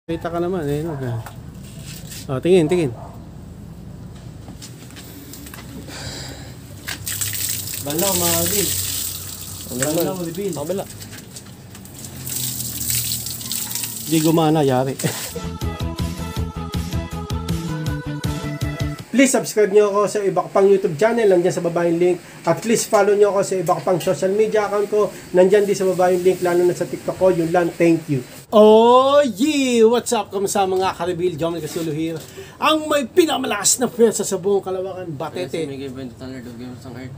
Kita ka naman eh. No? Oh, tingin. Balaw mga Bill. Balaw mga Bill. Kabila. Di gumana, yari. Please subscribe nyo ako sa iba ko pang YouTube channel, nandiyan sa baba yung link. At please follow nyo ako sa iba ko pang social media account ko, nandiyan din sa baba yung link, lalo na sa TikTok ko. Yun lang, thank you. Oh yeah! What's up? Kamusta mga karibil? Jomel Casulo here. Ang may pinakamalakas na pwersa sa buong Kalawakan, Batete.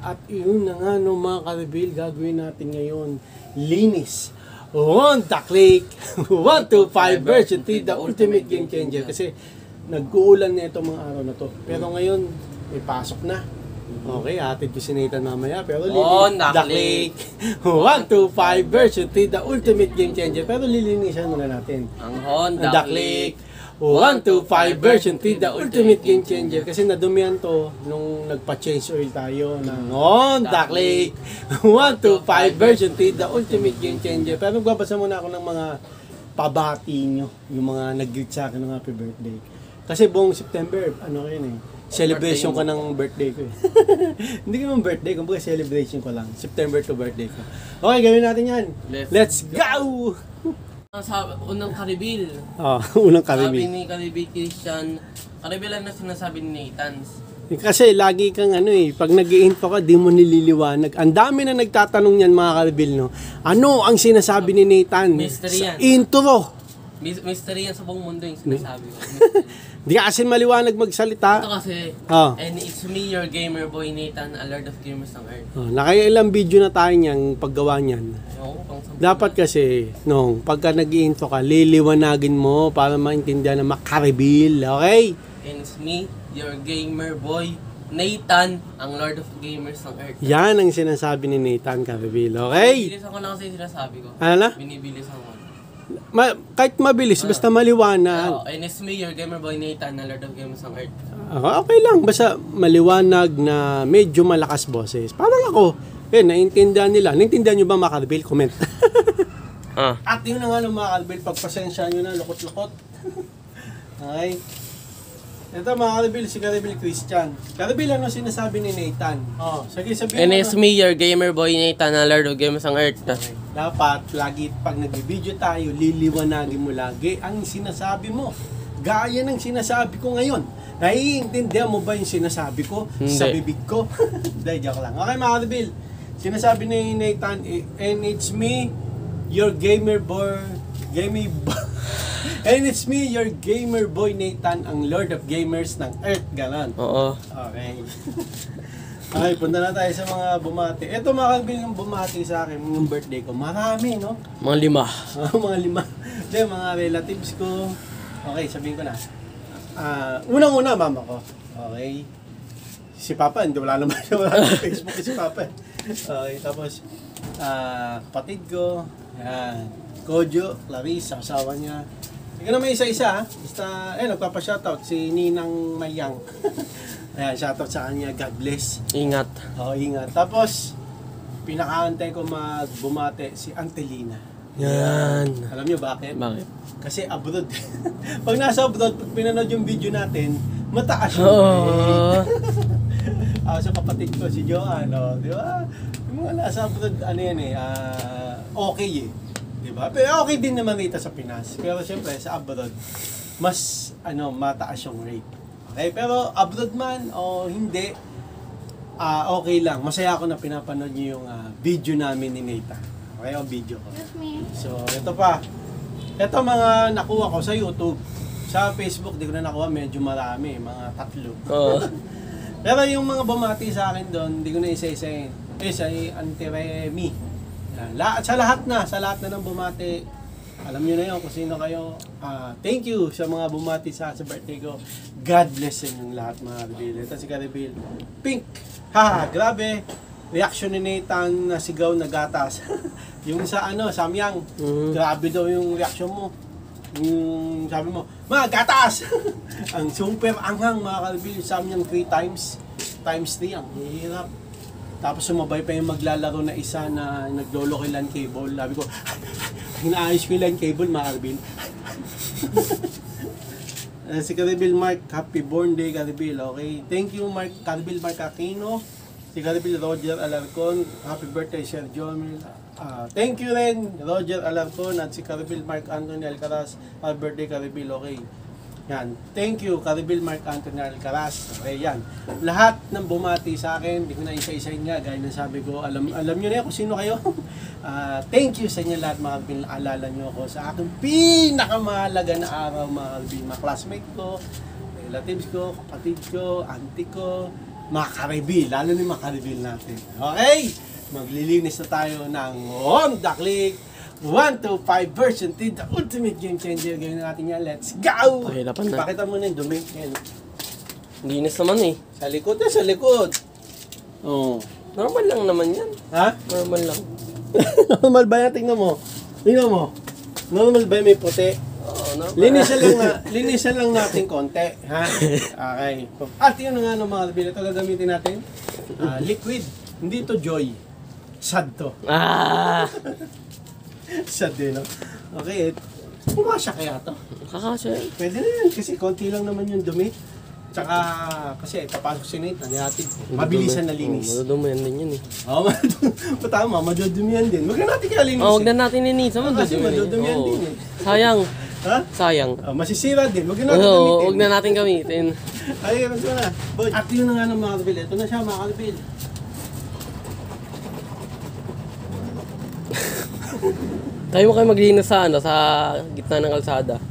At yun na nga no, mga karibil, gagawin natin ngayon, linis. Honda Click 125 version 3, the ultimate game changer. Kasi nag-uulan na itong mga araw na to. Pero ngayon, may pasok na. Okay, hatid ko si Nathan mamaya. Pero Honda Click 125 version 3, the ultimate game changer. Pero lilinisan muna natin ang Honda Click 125 version 3, the ultimate game changer. Kasi nadumihan to nung nagpa-change oil tayo ng Honda Click 125 version 3, the ultimate game changer. Pero magbabasa muna ako ng mga pabati nyo, yung mga nag-greet sa akin ng happy birthday. Kasi buong September, ano yun eh, celebration ko ng birthday ko eh. Hindi ko naman birthday, kumbaga celebration ko lang. September to birthday ko. Okay, gawin natin yan. Let's go! Sa unang karibil. Unang Sabi karibil. ni Karibil Christian, karibilan na sinasabi ni Nathan. Kasi lagi kang ano eh, pag nag-i-info ka, di mo nililiwanag. Ang dami na nagtatanong yan mga karibil, no? Ano ang sinasabi ni Nathan? Mystery Sa yan. intro. Mystery yan sa buong mundo yung sinasabi ko. Di ka kasi maliwanag magsalita. Ito kasi, and it's me, your gamer boy Nathan, a Lord of Gamers ng Earth. Nakailang video na tayo niyang paggawa niyan. Oo, pang Dapat kasi, nung pagka nag-i-info ka, liliwanagin mo para maintindihan na makaribil, okay? And it's me, your gamer boy Nathan, ang Lord of Gamers ng Earth. Yan ang sinasabi ni Nathan Karibil, okay? Binibilisan ko lang kasi yung sinasabi ko. Ano na? Binibilisan ko. Kahit mabilis, basta maliwanag. And it's me, your gamer boy Nathan, ang Lord of Gamers ng Earth. Okay lang, basta maliwanag na medyo malakas boses. Parang ako, naintindihan nila. Naintindihan nyo ba mga Karibil? Comment. At yun na nga ng mga Karibil, pagpasensya nyo na, lukot-lukot. Okay. Ito mga Karibil, si Karibil Christian. Karibil, ano sinasabi ni Nathan? Sige, sabihin And mo it's na. me, your gamer boy Nathan, ang Lord of Gamers ng Earth. Okay. Dapat, lagi pag nag-video tayo, liliwanagin mo lagi ang sinasabi mo. Gaya ng sinasabi ko ngayon. Naiintindihan mo ba yung sinasabi ko sa bibig ko? Dahil joke lang. Okay mga Karibil, sinasabi ni Nathan, and it's me, your gamer boy, and it's me, your gamer boy Nathan, ang Lord of Gamers ng Earth. Ganon. Oo. Okay. Okay, punta na tayo sa mga bumati. Ito mga Karibil yung bumati sa akin yung birthday ko. Marami, no? Mga 5. Mga 5. Hindi, mga relatives ko. Okay, sabihin ko na. Unang-una, mama ko. Okay. Si Papa, hindi wala naman sa Facebook si Papa. Okay, tapos kapatid ko. Yan. Kojo, Clarissa, asawa niya. Hindi ko naman isa-isa, ha? Basta, nagpapa-shoutout si Ninang Mayang. Ayan, shoutout sa kanya, God bless. Ingat. Ingat. Tapos, pinakaantay ko magbumate si Antelina. Yan. Alam niyo bakit? Bakit? Kasi abroad. Pag nasa abroad, pag pinanood yung video natin, mataas yung Oo. sa kapatid ko, si Joan, di ba? Yung mga nasa abroad, ano yan okay eh. Di ba? Pero okay din naman rito sa Pinas. Pero siyempre, sa abroad, mas, mataas yung rate. Okay, pero abroad man o hindi, okay lang. Masaya ako na pinapanood niyo yung video namin ni Nathan. Okay, o video ko. So, ito pa. Ito mga nakuha ko sa YouTube. Sa Facebook, di ko na nakuha. Medyo marami. Mga 3. Oo. Pero yung mga bumati sa akin doon, di ko na isa-isahin. Sa Auntie Remy. Sa lahat na ng bumati. Alam niyo na yun kung sino kayo. Thank you sa mga bumati sa birthday ko. God bless yung lahat mga Karibil. Ito si Karibil. Pink! Grabe! Reaction ni Nathan na sigaw na gatas. Yung sa Samyang. Grabe daw yung reaction mo. Yung sabi mo, mga gatas! Ang super anghang mga Karibil. Samyang 3 times. Times 3 ang hirap. Tapos sumabay pa yung maglalaro na isa na naglolo kay LAN cable. Sabi ko, hinaayos ko yung LAN cable mga Karibil. Si Caribil Mark, happy born day Caribil, okay? Thank you Mark, Caribil Mark Aquino. Si Caribil Roger Alarcon, happy birthday Sir Jomil. Thank you rin Roger Alarcon at si Caribil Mark Anthony Alcaraz, happy birthday Caribil, okay? Yan, thank you Caribil Mark Anthony Alcaraz. Okay, yan. Lahat ng bumati sa akin, hindi ko na isa-isahin nga, gaya ng sabi ko, alam nyo na yan kung sino kayo. Thank you sa inyo lahat mga Caribil, alala nyo ako sa aking pinakamahalaga na araw mga Caribil, mga classmate ko, relatives ko, kapatid ko, auntie ko, mga Caribil, lalo na yung mga Caribil natin. Okay? Maglilinis na tayo ng Honda Click 125 version 3, the ultimate game changer. Gawin natin yan. Let's go! Pahirapan na. Pakita mo na yung dumi. Yan. Linis naman eh. Sa likod na, sa likod. Oh. Normal lang naman yan. Ha? Normal lang. Normal ba yan? Tingnan mo. Tingnan mo. Normal ba yung may puti? Oo, normal. Linisan lang natin konti. Ha? Okay. At yun na nga ng mga Caribil. Ito gagamitin natin. Liquid. Hindi to Joy. Sad to. Sad din, no? Okay. Pumasya kaya to? Kakasya. Pwede na yan. Kasi konti lang naman yung dumi. Tsaka, kasi papasok si Nate, nanihatid ko. Mabilisan na linis. Madudumayan din yun eh. Oo, tama, madudumihan din. Huwag na natin kaya linisin. Huwag na natin linisin. Kasi madudumihan Oo. din eh. Sayang. Ha? Sayang. Masisira din. Huwag na natin Oo, gamitin. huwag na natin gamitin. Ay, ito na. Boy, at yun na nga ng mga Caribil. Ito na siya, mga Caribil. Tayo mo kayo maglinis sa sa gitna ng kalsada.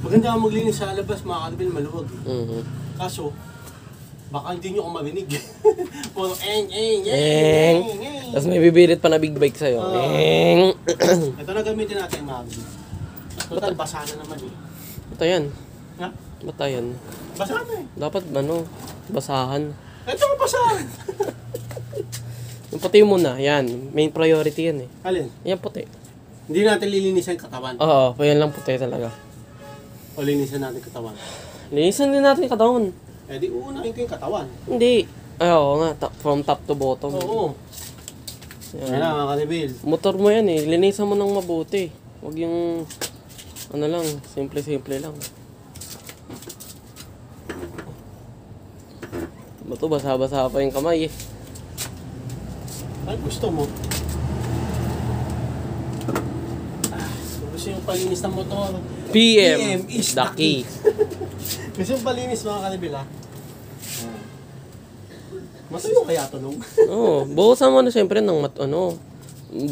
Maganda ang maglinis sa labas, mga Caribil, maluwag. Mhm. Kaso, baka hindi nyo ako marinig. Puro Tapos may bibirit pa na big bike sa'yo. Ito na gamitin natin, mga Caribil. Total, basa na naman eh. Ito yan. Ha? Bata yan. Basa na eh. Dapat basahan. Ito ang basahan. Yung puti muna, yan. Main priority yan eh. Alin? Yan puti. Hindi natin lilinisan katawan. Oo, pa yan lang puti talaga. O linisan natin katawan. Linisan din natin yung katawan. Eh di uunahin ko yung katawan. Hindi. Ay, oo nga. From top to bottom. Oo. Yan na, mga Caribil. Motor mo yan eh. Linisan mo ng mabuti. Huwag yung ano lang, simple-simple lang. Bato, basa-basa pa yung kamay eh. Ano gusto mo? Gusto yung palinis ng motor. PM is the key. Gusto yung palinis, mga Caribil, ha? Matuyo kaya ito nung? Oo, buhusan mo na siyempre ng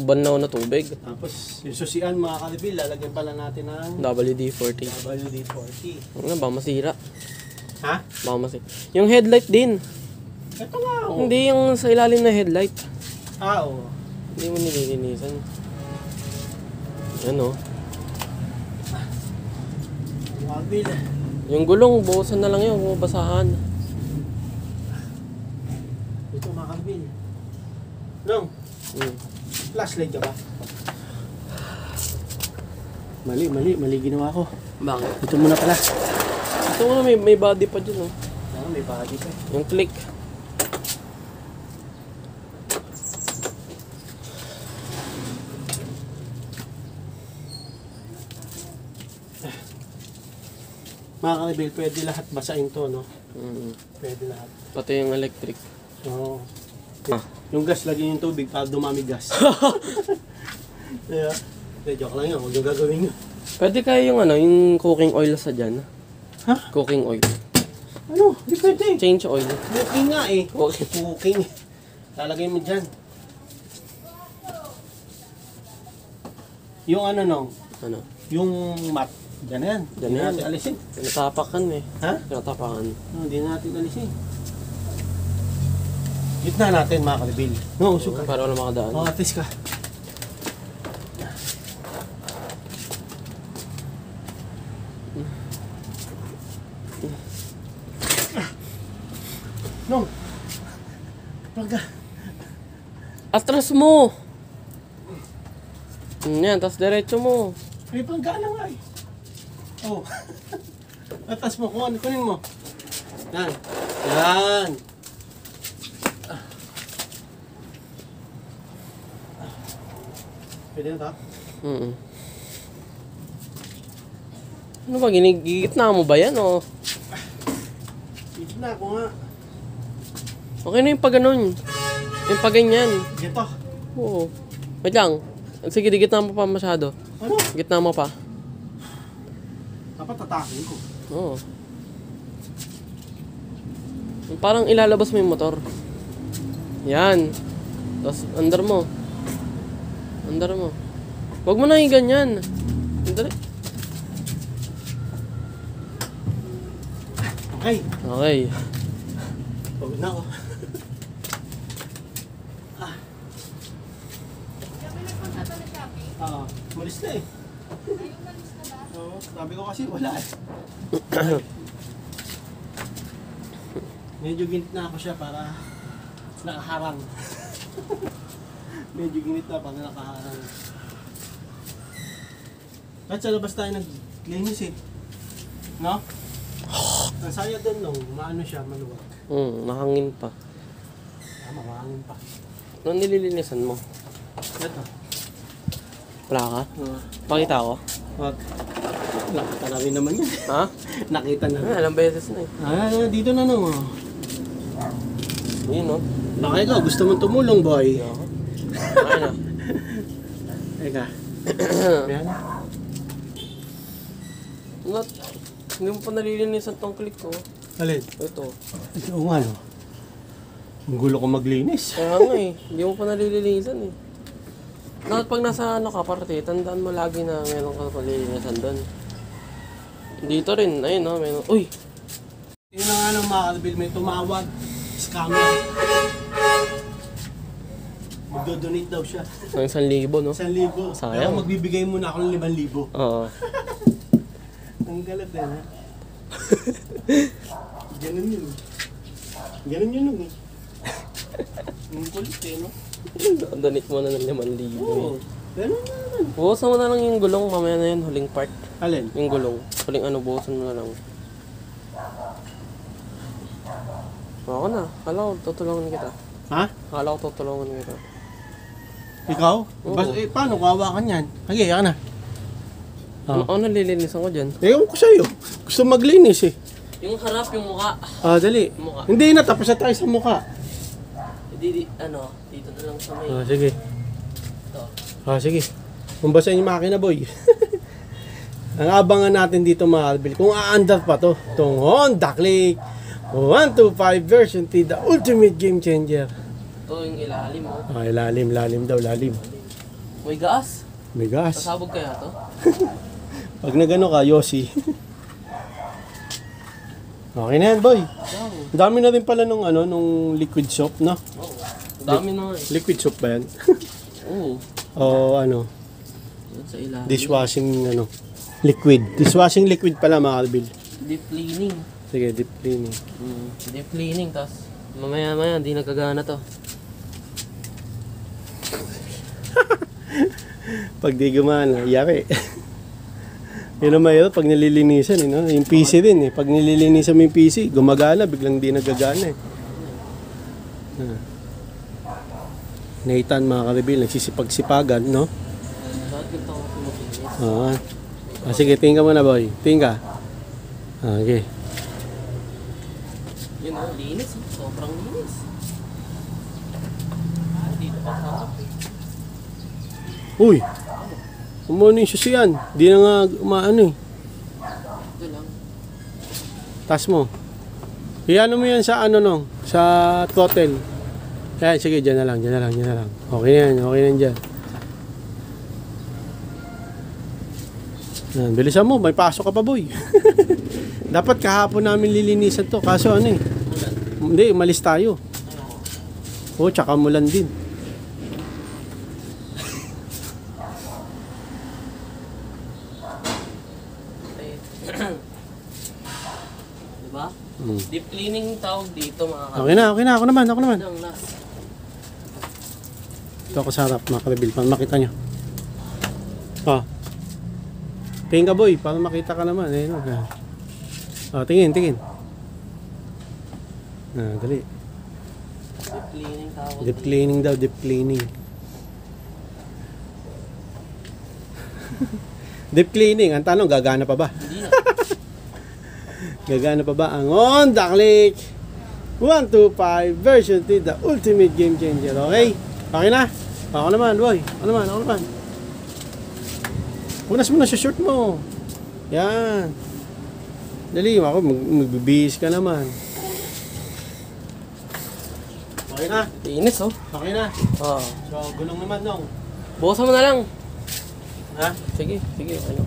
banlaw na tubig. Tapos, yung susian, mga Caribil, lalagyan pala natin ng WD-40. WD-40. Ano, baka masira. Ha? Baka masira. Yung headlight din. Ito nga, oh. Hindi yung sa ilalim na headlight. Oo. Hindi mo nililinisan. Ano? Caribil. Yung gulong, buhusan na lang yun, basahan. Ito, mga Caribil. Nung, flashlight ka ba? Mali ginawa ko. Bakit? Ito muna pala. Ito mo na, may body pa dyan, oh. May body pa. Yung click. Mga Caribil, pwede lahat basahin to, no? Mm. Pwede lahat. Pati yung electric. Oo. Yung gas, lagyan yung tubig para dumami gas. Yeah. Joke lang yun, huwag yung gagawin yun. Pwede kaya yung cooking oil sa dyan. Ha? Cooking oil. Ano? Hindi pwede. Change oil. Cooking nga eh. Cooking. Lalagay mo dyan. Yung Ano? yung mat. Dyan na yan. Dyan Hindi na yan. natin alisin. Tinatapakan eh. Ha? Tinatapakan. No, hindi na natin alisin. Gitna natin, mga Caribil. No, usok ka. Para wala makadaan. Oh, atis ka. No. Pagka. Atras mo! Yan, tapos diretso mo. May panggana nga eh. Oh. Atas mo, kunin mo. Yan. Yan. Pwede na ito? Ano ba, ginigitna mo ba yan o? Gitna ko nga. Okay na yung pag ganun. Yung pag ganyan. Gito. Oo. Wait lang. Sige, di gitna mo pa masyado. Ano? Gitna mo pa. Dapat tatakin ko. Oo. Parang ilalabas mo yung motor. Yan. Tapos, under mo. Under mo. Huwag mo na yung ganyan. Andali. Okay. Okay. Pagod na ako. Malis na eh. Oo, sabi ko kasi wala eh. Medyo ginit na ako siya para nakaharang. Medyo ginit na para nakaharang. Kahit sa labas tayo naglinis eh. No? Ang saya doon nung maano siya, maluwag. Mahangin pa. Mahangin pa. Anong nililinisan mo? Ito. Wala ka? Pakita ko. Wag. Nakita namin naman yan. Ha? Nakita na. Alam beses na eh. Dito na no. Yun no? Baka ikaw, gusto mong tumulong, boy. Ay na. Teka. Ayan. Hindi mo pa nalilinisan tong click ko. Alin? Ito. Oo nga no. Ang gulo ko maglinis. Kaya nga eh. Hindi mo pa nalilinisan eh. Dapat pag nasa ano ka parte, tandaan mo lagi na meron ka palilinisan doon. Dito rin, ayun no, meron. Uy! Yun na nga nang mga kalbil, may tumawag. Scammer. Magdodonate daw siya. Ang 1,000 no? 1,000. Sayang. Pero magbibigay muna ako ng 5,000. Oo. Ang galat din ha. Ganun yun. Ganun yun eh. Ang kulit eh no? Donate mo na ng 5,000 Oo. Ganun na naman. Buhusan mo na lang yung gulong, mamaya na yun, huling part. Alin? Yung gulong. Huling ano, buhusan mo na lang. Ako na. Akala ko tutulungan kita. Ha? Akala ko tutulungan kita. Ikaw? Oo. Paano kawawa ka niyan? Sige, yan na. Ano nalilinisan ko dyan? Ewan ko sa'yo. Gusto maglinis eh. Yung harap, yung mukha. Dali. Mukha. Hindi na, tapos na tayo sa mukha. Dito na lang sa may... Sige. Ito. Sige. Kumbasan yung makina, boy. Ang abangan natin dito, mga kalbil, kung aandar pa to. Itong Honda Click 125 version 3, the ultimate game changer. Ito yung ilalim mo. Lalim daw, lalim. May gas. May gas. Sasabog kaya to? Pag nagano ka, Yossi. Okay na yan, boy. Wow. Ang dami na rin pala nung liquid soap, no? Oo. Dami na nga eh. Liquid soap ba yan? Oo. O Yan sa ilalim. dishwashing liquid. Dishwashing liquid pala, mga kalbil. Deep cleaning. Sige, deep cleaning. Deep cleaning, tas mamaya hindi nagkagana to. Pag di gumana, yari. Yun ang mahirap pag nililinisan, no? Yung PC din, eh. Pag nililinisan mo yung PC, gumagana, biglang di nagagana, eh. Nathan, mga karibil, nagsisipag-sipagan, no? Bakit ganito ako sumakinis? Sige, tingin ka muna, boy. Tingin ka. Okay. Yun o, linis. Sobrang linis. Dito pa sa akin. Uy! Umano yung susiyan. Di na nga umaano eh. Ito lang. Taas mo. Iano mo yan sa sa throttle. Yan, sige, dyan na lang. Okay na yan, dyan. Yan, bilisan mo, may pasok ka pa, boy. Dapat kahapon namin lilinisan to, kaso hindi, umalis tayo. Tsaka mulan din. Diba? Deep cleaning tawag dito mga Okay na, ako naman. Ang last. Ito ako sa harap, mga karabil, para makita nyo. Tingin ka, boy, para makita ka naman. Tingin. Dali. Deep cleaning tawag Deep cleaning daw, deep cleaning. Deep cleaning. Ang tanong, gagana pa ba? Hindi na. Gagana pa ba ang Honda Click 125 version 3, the ultimate game changer? Okay? Okay na? Ako naman, boy. Ako naman. Punas mo na sa short mo. Yan. Dali, ako magbibihis ka naman. Okay na? Linis, oh. Okay na? Oo. So, gulong naman, nong. Bukasan mo na lang. Ha? Sige, ano.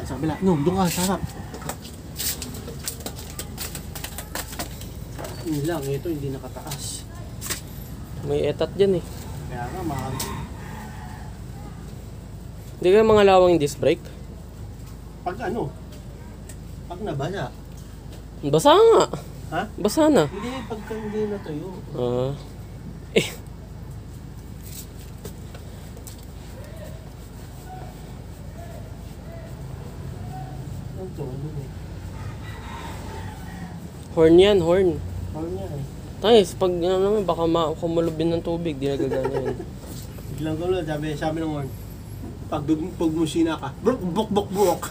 Sa kabila. Nong, doon ka, sarap. Yun lang, ito hindi nakataas. May etat dyan eh. Kaya nga, mahal. Hindi ka mga lawang yung disc brake? Pag ano? Pag nabasa. Basa nga. Ha? Basa na. Hindi, pagka hindi natuyo. Eh. Ito, ano eh. Horn yan, horn. Parang niya eh. Tayos, pag ano naman, baka kumulob din ng tubig, di nagagana yun. Biglang gulo, sabi ng horn. Pag musina ka, buk. Buk, buk, buk.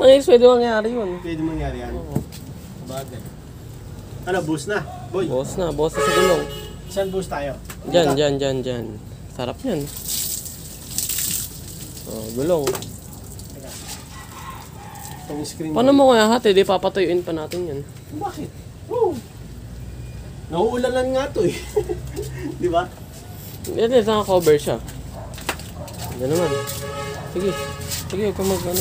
Tayos, pwede mangyari yun. Pwede mangyari yan. Oo. Bagay. Ano, boost na? Boy, Boss na sa gulong. saan boost tayo? Dyan. Sarap yan. Oh, gulong. Teka. Itong screen. Paano mo kaya hati? Di papatuyuin pa natin yan. Bakit? Oh. Nauulanan nga to eh. Di ba? Yan, naka-cover siya. Yan naman. Sige, huwag ka mag-ano.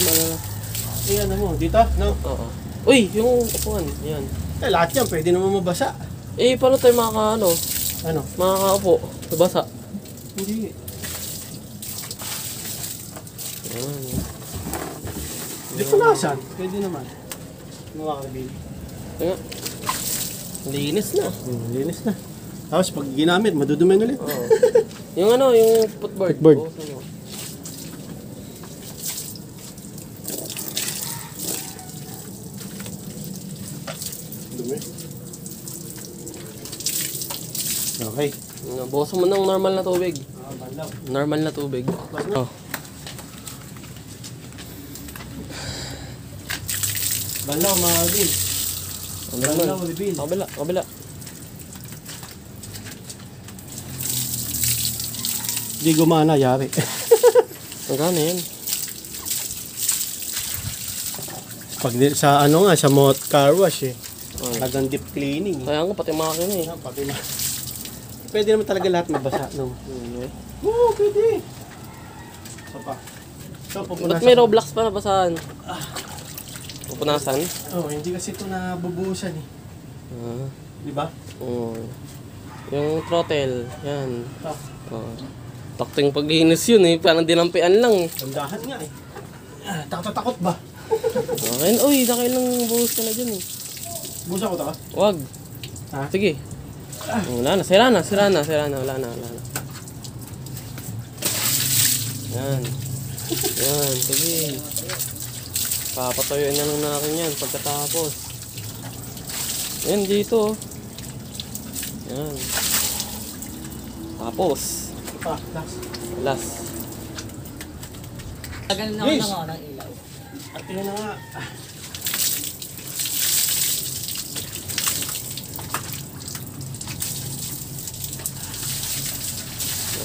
Eh, ano mo, dito? No? Oo. Uy, yung upuan. Yan. Eh, lahat yan, pwede naman mabasa. Eh, paano tayo Ano? makakaupo? Sa basa. Hindi. Yan. Hindi punasan. Pwede naman. Mga kabili. Kaya, linis na. Linis na. Tapos pag ginamit, madudumi ulit. Oo. Yung yung footboard. Footboard. Bukasan mo. Dumi. Okay. Bukasan mo ng normal na tubig. Banlaw. Normal na tubig. Oh. Banlaw, mga kabili. Ano Banlaw, naman? reveal. Kabila. Hindi gumana, yari. Magkano yan? Pag sa ano nga, sa car wash eh. Oh. Talagang deep cleaning. Kaya nga, pati makina eh. Pati na. Pwede naman talaga lahat mabasa. No? Okay. Oo, pwede. Isa pa. So, Ba't may Roblox pa nabasahan? Pupunasan? Oh, hindi kasi ito nabubuhusan eh. Ah. Di ba? Oo. Yung throttle, yan. Ito. Oh. Takting paglinis yun eh. Parang dinampian lang eh. Tandahan nga eh. Takot ba? Okay. Uy, nakailang buhos ka na dyan eh. Busa ko ito ka? Wag. Ha? Sige. Wala na. Sira na. Wala na. Yan. Sige. Papatuyuin na lang natin yan pagkatapos. Yan dito. Yan. Tapos. Pa, last. Last. Tagal na Yes. ako ng ilaw. At yun na nga.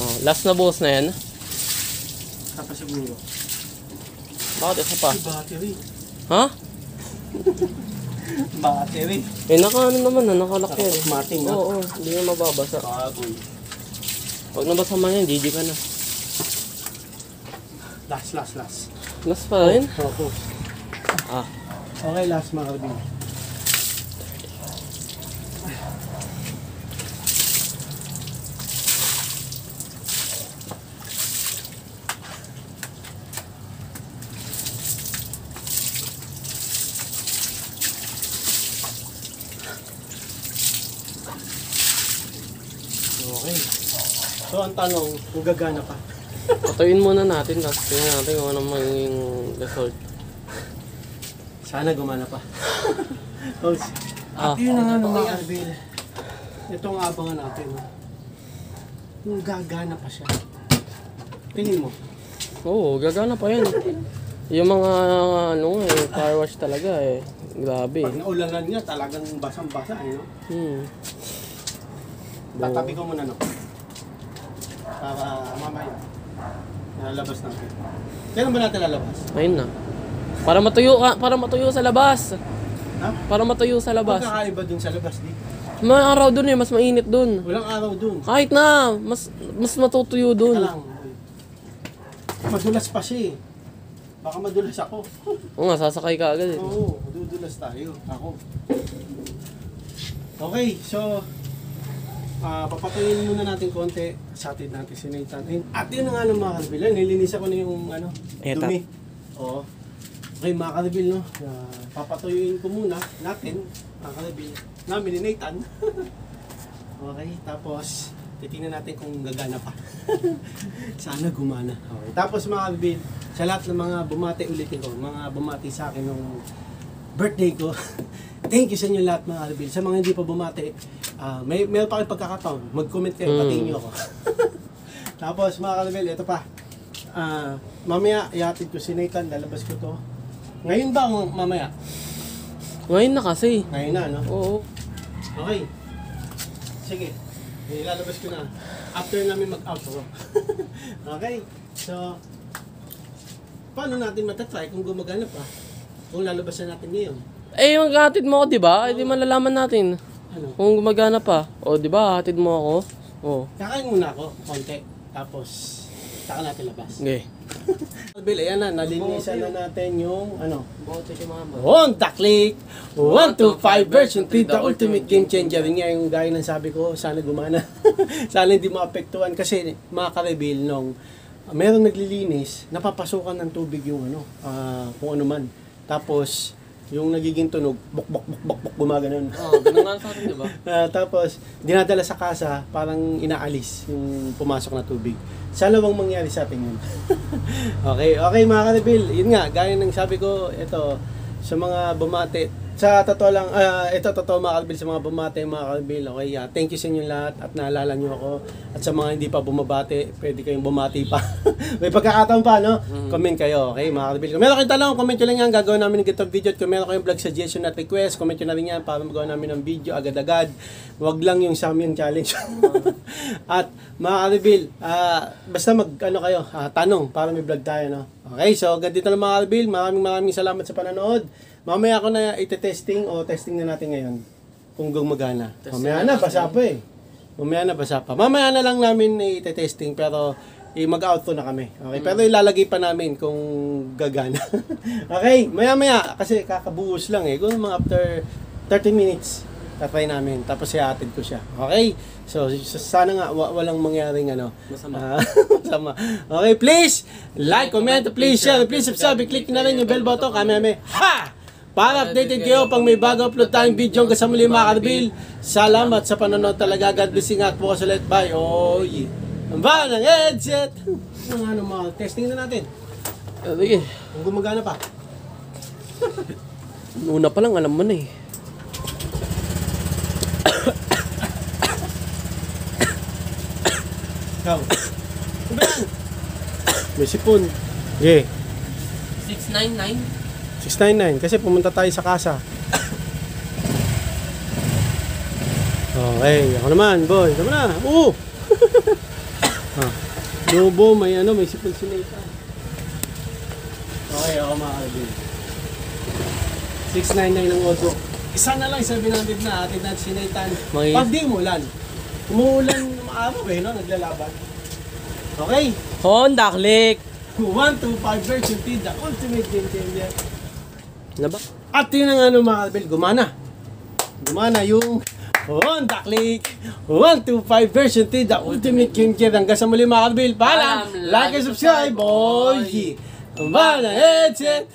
Oh, last na buhos na yan. Tapos siguro. Bakit isa pa? Battery. Ha? Battery. Eh ano naman na, nakalak yan. Mating na. Oo, hindi na mababasa. Baboy. Pag nabasa man yan, GG ka na. Last. Last pa rin? Oo. Ah. Okay, last mga kabili. Okay. So, ang tanong, kung gagana pa. Patuyin muna natin, tapos tingnan natin kung ano magiging result. Sana gumana pa. Oh, Ah. at yun na nga mga kabili. Ito ang abangan natin. No? yung gagana pa siya. Tingin mo. Oo, gagana pa yan. Yung mga car wash talaga eh. Grabe. Pag naulanan niya, talagang basang-basa, no? Tatabi ko muna, no? Para mamaya. Lalabas natin. Kailan ba natin lalabas? Ayun na. Para matuyo sa labas. Ha? Para matuyo sa labas. Pagkakaiba dun sa labas, di? May araw dun eh, mas mainit dun. Walang araw dun. Kahit na, mas matutuyo dun. Kalang. Madulas pa siya eh. Baka madulas ako. Oo nga, sasakay ka agad eh. Oo, madudulas tayo. Ako. Okay, so papatayin muna natin konti. Sa atin natin si Nathan. At yun na nga ng mga kalbilan. Nilinis ako na yung Eta. dumi. Oo. Okay, mga kalbil, no? Papatuyuin ko muna natin, mga kalbil, namin ni Nathan. Okay, tapos titingnan natin kung gagana pa. Sana gumana. Okay. Tapos mga kalbil, sa lahat ng mga bumati ulitin ko, mga bumati sa akin nung birthday ko. Thank you sa inyo lahat mga kalbil. Sa mga hindi pa bumati, meron pa kayong pagkakataon. Mag-comment kayo, patingin nyo ako. Tapos mga kalbil, ito pa. Mamaya, ihatid ko si Nathan, lalabas ko to. Ngayon ba o mamaya? Ngayon na kasi. Ngayon na, no? Oo. Okay. Sige. Ilalabas ko na. After namin mag-outro. Okay. So, paano natin matatry kung gumagana pa? Kung lalabasan natin ngayon? Eh, maghatid mo ako, di ba? Eh, di malalaman natin. Ano? Kung gumagana pa. O, di ba? Hatid mo ako. O. Kakain muna ako, konti. Tapos, saka natin labas. Okay. Bill, ayan na, nalinisan na natin yung, Bote si mama. Honda Click 125 version 3, the ultimate game changer. Yun nga yung gaya ng sabi ko, sana gumana. Sana hindi maapektuhan kasi mga ka-reveal nung meron naglilinis, napapasukan ng tubig yung kung ano man. Tapos, yung nagiging tunog, bok bok bok bok bok gumaganon. Oo, ganun nga sa atin, di ba? Tapos, dinadala sa kasa, parang inaalis yung pumasok na tubig. Sana bang mangyari sa atin yun? Okay mga ka-reveal, yun nga, gaya ng sabi ko, ito, sa mga bumati, sa totoo lang, ito totoo mga ka-reveal, sa mga bumati, mga ka-reveal, okay, thank you sa inyo lahat at naalala nyo ako. At sa mga hindi pa bumabati, pwede kayong bumati pa. May pagkakataon pa, no? Comment kayo, okay mga ka-reveal. Kung meron kayong tanong, comment nyo lang yan, gagawin namin ng ganitong video. At kung meron kayong vlog suggestion at request, comment nyo na rin yan para magawa namin ng video agad-agad. Huwag lang yung Samyang challenge. At mga ka-reveal, basta kayo, tanong para may vlog tayo, no? Okay, so ganito na mga ka-reveal. Maraming salamat sa panonood. Mamaya ako na ite-testing o testing na natin ngayon kung gumagana. Mamaya na, basa pa eh. Mamaya na lang namin ite-testing pero mag-outro na kami. Okay, pero ilalagay pa namin kung gagana. Okay, maya kasi kakabuhos lang eh. Kung mga after 30 minutes, tatry namin. Tapos ihatid ko siya. Okay? So, sana nga walang mangyaring masama. Okay, please like, comment, please share, please subscribe, click na rin yung bell button. Kami. Ha! Para updated kayo pag may bago upload tayong video hanggang sa muli mga ka-reveal. Salamat sa panonood talaga. God bless, ingat po kasi ulit. Bye. Oh, yeah. Ang ba ng headset? Mga testing na natin. Sige. Kung gumagana pa. Una pa lang, alam mo na eh. Ikaw. May sipon. Okay. 699? 699 kasi pumunta tayo sa kasa. Okay, ako naman, boy. Tama na. Oo. Lobo, may sipon si Nathan. Okay, ako mga kalbin. 699 ng auto. Isa na lang, 700 na. Atin natin si Nathan. Pag di umulan. Umuulan ng araw no? Naglalaban. Okay. Honda Click 125 version 3, the ultimate game changer. Ano ba? At yun ang mga kalbel, gumana yung Honda Click 125 version 3, the ultimate game changer. Hanggang sa muli mga kalbel, paalam, like and subscribe, boy! Ang ba na headset!